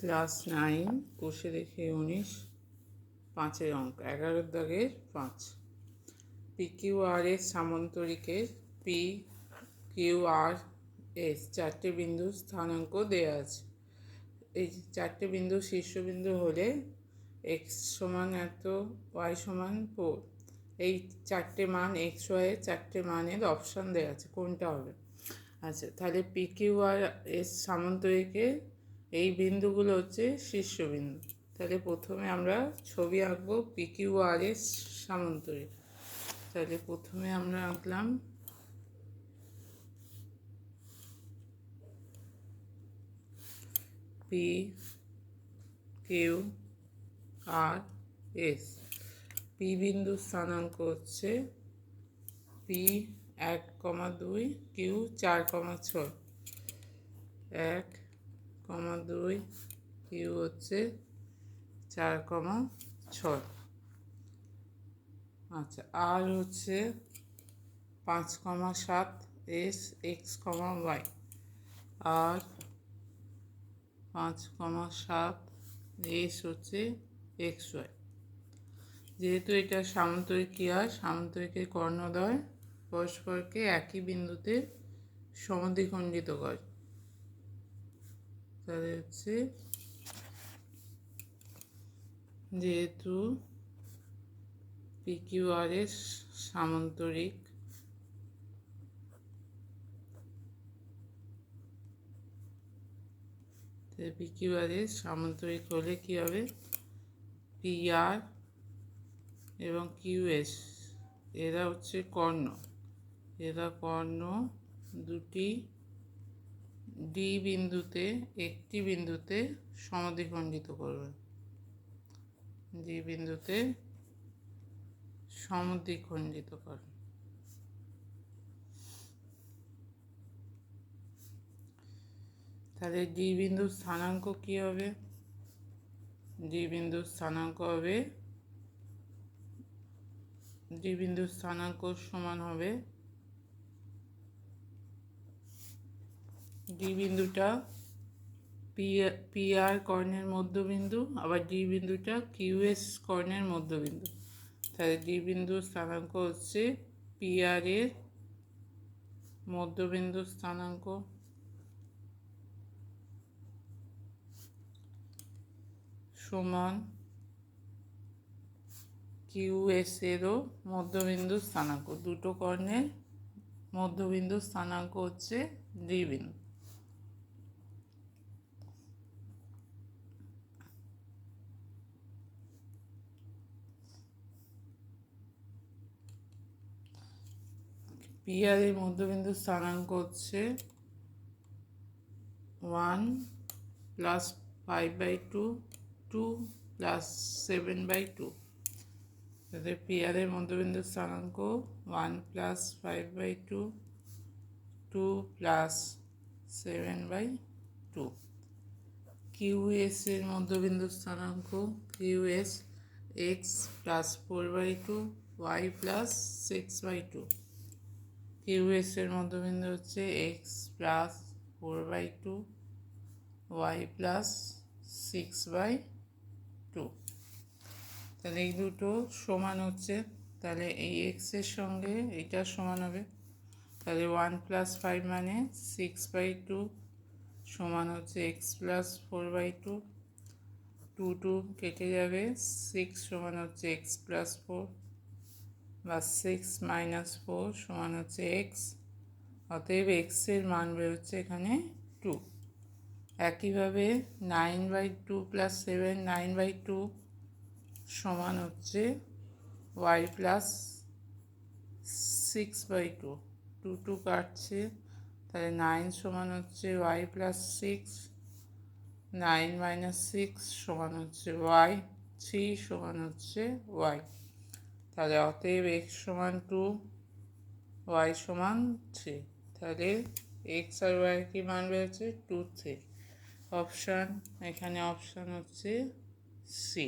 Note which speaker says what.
Speaker 1: Class 9 কোষে দেখে 19 পাঁচের অঙ্ক 11 দাগের 5 PQRS সামান্তরিকের PQRS চারটে বিন্দু স্থানাঙ্ক দেওয়া আছে। এই চারটে বিন্দু শীর্ষবিন্দু হলে x সমান এত, y সমান 4। এই চারটে মান x y এর চারটে মানের অপশান দেওয়া আছে, কোনটা হবে? আচ্ছা, তাহলে PQRS সামান্তরিকের এই বিন্দুগুলো হচ্ছে শীর্ষবিন্দু। তাহলে প্রথমে আমরা ছবি আঁকবো PQRS সামান্তরিক। তাহলে প্রথমে আমরা আঁকলাম PQRS। P বিন্দুর স্থানাঙ্ক হচ্ছে P 1,2, Q 4,6, 1,2, Q হচ্ছে 4,6। আচ্ছা, আর হচ্ছে 5,7, S x, y, আর 5,7 S হচ্ছে x y। যেহেতু এটা সামান্তরিক ক্রিয়া, সামান্তরিকের কর্ণদ্বয় পরস্পরকে একই বিন্দুতে সমদ্বিখণ্ডিত করে। তাহলে হচ্ছে যেহেতু PQRS সামান্তরিক, PQRS সামান্তরিক হলে কী হবে? PR এবং QS এরা হচ্ছে কর্ণ, এরা কর্ণ দুটি ডি বিন্দুতে একটি বিন্দুতে সমদ্বিখণ্ডিত করবে, ডি বিন্দুতে সমদ্বিখণ্ডিত করবে। তাহলে ডি বিন্দুর স্থানাঙ্ক কী হবে? ডি বিন্দুর স্থানাঙ্ক হবে, ডি বিন্দুর স্থানাঙ্ক সমান হবে, ডি বিন্দুটা PR কর্ণের মধ্যবিন্দু, আবার ডি বিন্দুটা QS কর্ণের মধ্যবিন্দু। তাহলে ডি বিন্দুর স্থানাঙ্ক হচ্ছে PR এর মধ্যবিন্দুর স্থানাঙ্ক সমান QS এরও মধ্যবিন্দুর স্থানাঙ্ক। দুটো কর্ণের মধ্যবিন্দুর স্থানাঙ্ক হচ্ছে ডি বিন্দু। PR এর মধ্যবিন্দুর স্থানাঙ্ক হচ্ছে 1 + 5/2, 2 + 7/2। তাহলে PR এর মধ্যবিন্দুর স্থানাঙ্ক 1 + 5/2, 2 + 7/2। QS এর মধ্যবিন্দুর স্থানাঙ্ক QS x + 4/2, y + 6/2। QS এর মধ্যবিন্দু হচ্ছে x + 4/2, y + 6/2। তাহলে এই দুটো সমান হচ্ছে, তাহলে এই x এর সঙ্গে এইটা সমান হবে। তাহলে 1 + 5 মানে 6/2 সমান হচ্ছে x + 4/2, 2 কেটে যাবে, 6 সমান হচ্ছে x + 4 বা 6 - 4 সমান হচ্ছে x। অতএব x এর মান বেরোচ্ছে এখানে 2। একইভাবে 9/2 + 7, 9/2 সমান হচ্ছে y + 6/2, 2 কাটছে, তাহলে 9 সমান হচ্ছে y + 6, 9 - 6 সমান হচ্ছে y, 3 সমান হচ্ছে y। তাহলে অতএব x সমান 2, y সমান 3। তাহলে x আর y কি মান বেরোচ্ছে? 2, 3। অপশান, এখানে অপশান হচ্ছে সি।